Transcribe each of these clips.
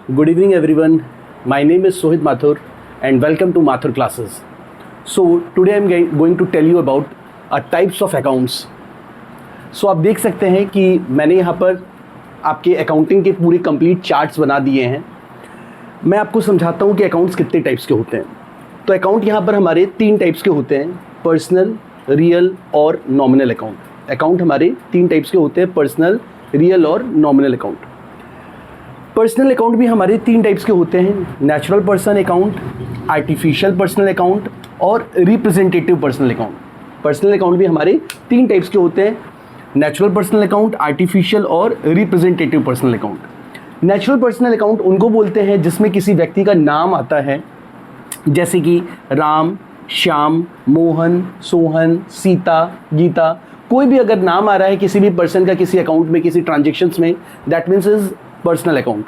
Good evening, everyone. My name is Sohit Mathur, and welcome to Mathur classes. So today I'm going to tell you about types of accounts. So आप देख सकते हैं कि मैंने यहाँ पर आपके अकाउंटिंग के पूरे कंप्लीट चार्ट्स बना दिए हैं. मैं आपको समझाता हूँ कि अकाउंट्स कितने टाइप्स के होते हैं. तो अकाउंट यहाँ पर हमारे 3 टाइप्स के होते हैं: पर्सनल, रियल और नॉमिनल अकाउंट. अकाउंट हमारे 3 टाइप्स के होते हैं: पर्सनल, रियल और नॉमिनल अकाउंट. पर्सनल अकाउंट भी हमारे 3 टाइप्स के होते हैं: natural person account, artificial personal account और representative personal account. Personal account भी हमारे 3 टाइप्स के होते हैं: नेचुरल पर्सनल अकाउंट, आर्टिफिशियल और representative personal account. Natural personal account उनको बोलते हैं जिसमें किसी व्यक्ति का नाम आता है, जैसे कि राम, श्याम, मोहन, सोहन, सीता, गीता. कोई भी अगर नाम आ रहा है किसी भी पर्सन का किसी अकाउंट में, किसी ट्रांजेक्शन्स में, that means is personal account.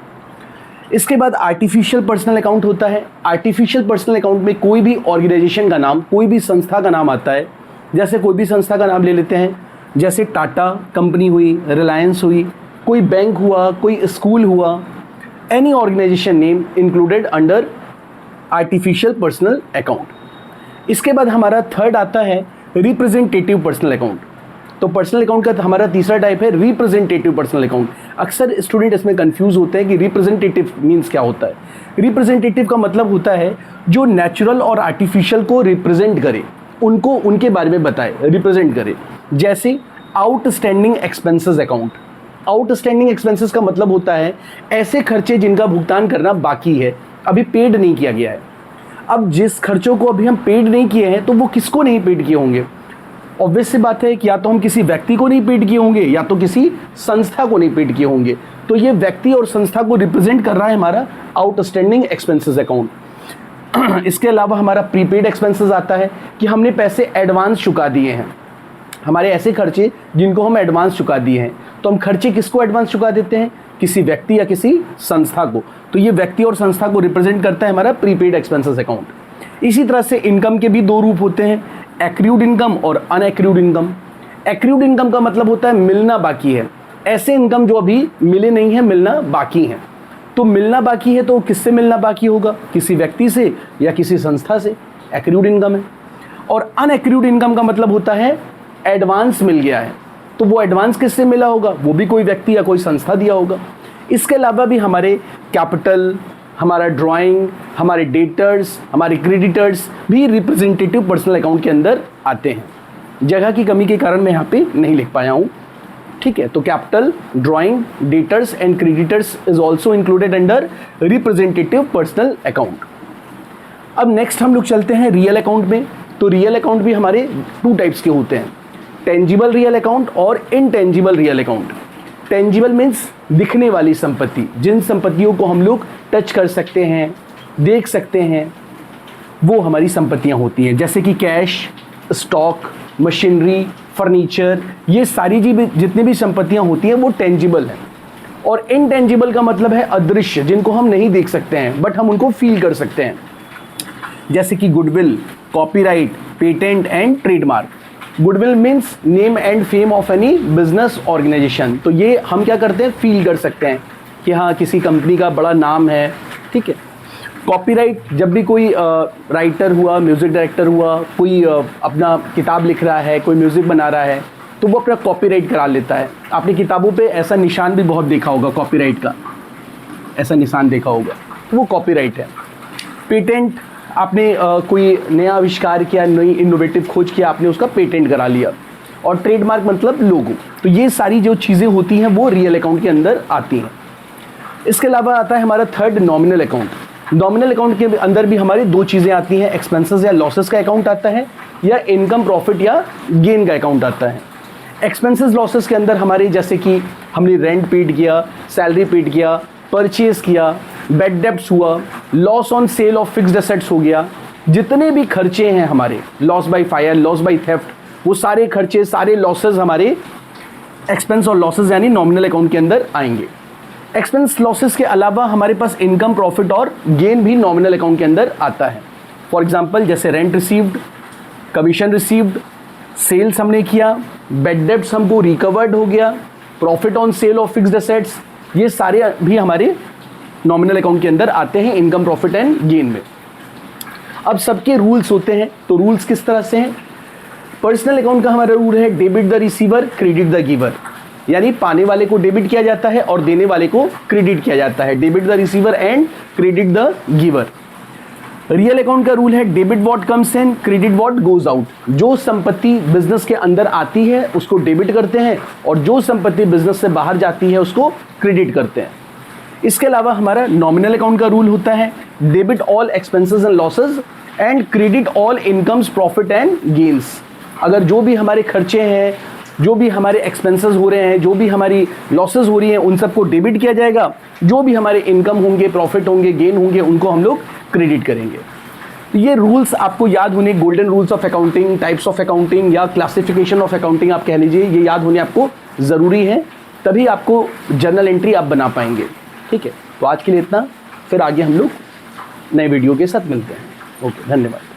इसके बाद आर्टिफिशियल पर्सनल अकाउंट होता है. आर्टिफिशियल पर्सनल अकाउंट में कोई भी ऑर्गेनाइजेशन का नाम, कोई भी संस्था का नाम आता है. जैसे कोई भी संस्था का नाम ले लेते हैं, जैसे टाटा कंपनी हुई, रिलायंस हुई, कोई बैंक हुआ, कोई स्कूल हुआ, any organization name included under artificial personal account. इसके बाद हमारा थर्ड आता है रिप्रेजेंटेटिव पर्सनल अकाउंट. तो पर्सनल अकाउंट का हमारा तीसरा टाइप है रिप्रेजेंटेटिव पर्सनल अकाउंट. अक्सर स्टूडेंट इसमें कंफ्यूज होते हैं कि रिप्रेजेंटेटिव मीन्स क्या होता है. रिप्रेजेंटेटिव का मतलब होता है जो नेचुरल और आर्टिफिशियल को रिप्रेजेंट करे, उनको उनके बारे में बताए, रिप्रेजेंट करे. जैसे outstanding expenses account. Outstanding expenses का मतलब होता है ऐसे खर्चे जिनका भुगतान करना बाकी है, अभी पेड नहीं किया गया है. अब जिस खर्चों को अभी हम पेड नहीं किए हैं तो वो किसको नहीं पेड किए होंगे? ऑब्वियस सी बात है कि या तो हम किसी व्यक्ति को नहीं पेड किए होंगे या तो किसी संस्था को नहीं पेड किए होंगे. तो ये व्यक्ति और संस्था को रिप्रेजेंट कर रहा है हमारा आउटस्टैंडिंग एक्सपेंसेस अकाउंट. इसके अलावा हमारा प्रीपेड एक्सपेंसेस आता है कि हमने पैसे एडवांस चुका दिए हैं, हमारे ऐसे खर्चे जिनको हम एडवांस चुका दिए हैं. तो हम खर्चे किसको एडवांस चुका देते हैं? किसी व्यक्ति या किसी संस्था को. तो ये व्यक्ति और संस्था को रिप्रेजेंट करता है हमारा प्रीपेड एक्सपेंसेस अकाउंट. इसी तरह से इनकम के भी 2 रूप होते हैं: एक्रूड इनकम और अनएक्रूड इनकम. एक्रूड इनकम का मतलब होता है मिलना बाकी है, ऐसे इनकम जो अभी मिले नहीं है, मिलना बाकी है. तो मिलना बाकी है तो किससे मिलना बाकी होगा? किसी व्यक्ति से या किसी संस्था से. एक्रूड इनकम है. और अनएक्रूड इनकम का मतलब होता है एडवांस मिल गया है, तो वो एडवांस किससे मिला होगा? वो भी कोई व्यक्ति या कोई संस्था दिया होगा. इसके अलावा भी हमारे कैपिटल, हमारा ड्राइंग, हमारे डेटर्स, हमारे क्रेडिटर्स भी रिप्रेजेंटेटिव पर्सनल अकाउंट के अंदर आते हैं. जगह की कमी के कारण मैं यहाँ पे नहीं लिख पाया हूँ, ठीक है. तो capital, drawing, debtors and creditors is also included under representative personal account. अब नेक्स्ट हम लोग चलते हैं रियल अकाउंट में. तो रियल अकाउंट भी हमारे 2 टाइप्स के होते हैं: टेंजिबल रियल अकाउंट और intangible real account. Tangible means दिखने वाली संपत्ति, जिन संपत्तियों को हम लोग टच कर सकते हैं, देख सकते हैं, वो हमारी संपत्तियां होती हैं. जैसे कि कैश, स्टॉक, मशीनरी, फर्नीचर, ये सारी जितनी भी संपत्तियां होती हैं वो टेंजिबल हैं. और इनटेंजिबल का मतलब है अदृश्य, जिनको हम नहीं देख सकते हैं बट हम उनको फील कर सकते हैं. जैसे कि goodwill, copyright, patent and trademark. Goodwill means name and fame of any business organization. तो ये हम क्या करते हैं? फील कर सकते हैं कि हाँ किसी कंपनी का बड़ा नाम है, ठीक है. कॉपीराइट, जब भी कोई राइटर हुआ, म्यूज़िक डायरेक्टर हुआ, कोई अपना किताब लिख रहा है, कोई म्यूज़िक बना रहा है, तो वो अपना कॉपीराइट करा लेता है. आपने किताबों पे ऐसा निशान भी बहुत देखा होगा, कॉपीराइट का ऐसा निशान देखा होगा, तो वो कॉपीराइट है. पेटेंट, आपने कोई नया आविष्कार किया, नई इनोवेटिव खोज किया, आपने उसका पेटेंट करा लिया. और ट्रेडमार्क मतलब लोगो. तो ये सारी जो चीज़ें होती हैं वो रियल अकाउंट के अंदर आती हैं. इसके अलावा आता है हमारा third nominal account. Nominal account के अंदर भी हमारी 2 चीज़ें आती हैं: एक्सपेंसेस या लॉसेस का अकाउंट आता है, या इनकम, प्रॉफिट या गेन का अकाउंट आता है. एक्सपेंसेस लॉसेस के अंदर हमारे जैसे कि हमने रेंट पेड किया, सैलरी पेड किया, परचेज किया, बेड डेब्ट्स हुआ, loss on sale of fixed assets हो गया, जितने भी खर्चे हैं हमारे, loss by fire, loss by theft, वो सारे खर्चे, सारे लॉसेस हमारे एक्सपेंस और लॉसेस यानी नॉमिनल अकाउंट के अंदर आएंगे. एक्सपेंस लॉसेस के अलावा हमारे पास इनकम, प्रॉफिट और गेन भी नॉमिनल अकाउंट के अंदर आता है. फॉर एग्जांपल जैसे rent received, commission received, sales हमने किया, बेड डेब्ट्स हमको रिकवर्ड हो गया, profit on sale of fixed assets, ये सारे भी हमारे नॉमिनल अकाउंट के अंदर आते हैं इनकम प्रॉफिट एंड गेन में। अब सबके रूल्स होते हैं, तो रूल्स किस तरह से हैं? पर्सनल अकाउंट का हमारा रूल है debit the receiver credit the giver, यानी पाने वाले को डेबिट किया जाता है और देने वाले को क्रेडिट किया जाता है, debit the receiver and credit the giver. Real account का रूल है debit what comes in credit what goes out, जो संपत्ति बिजनेस के अंदर आती है उसको डेबिट करते हैं और जो संपत्ति बिजनेस से बाहर जाती है उसको क्रेडिट करते हैं। इसके अलावा हमारा नॉमिनल अकाउंट का रूल होता है debit all expenses and losses and credit all incomes profit and gains. अगर जो भी हमारे खर्चे हैं, जो भी हमारे एक्सपेंसेस हो रहे हैं, जो भी हमारी लॉसेज हो रही हैं, उन सबको डेबिट किया जाएगा, जो भी हमारे इनकम होंगे, प्रॉफिट होंगे, गेन होंगे, उनको हम लोग क्रेडिट करेंगे। तो ये रूल्स आपको याद होने, golden rules of accounting, types of accounting या क्लासिफिकेशन ऑफ अकाउंटिंग आप कह लीजिए, ये याद होने आपको ज़रूरी है, तभी आपको जर्नल एंट्री आप बना पाएंगे। ठीक है, तो आज के लिए इतना, फिर आगे हम लोग नए वीडियो के साथ मिलते हैं। ओके, धन्यवाद।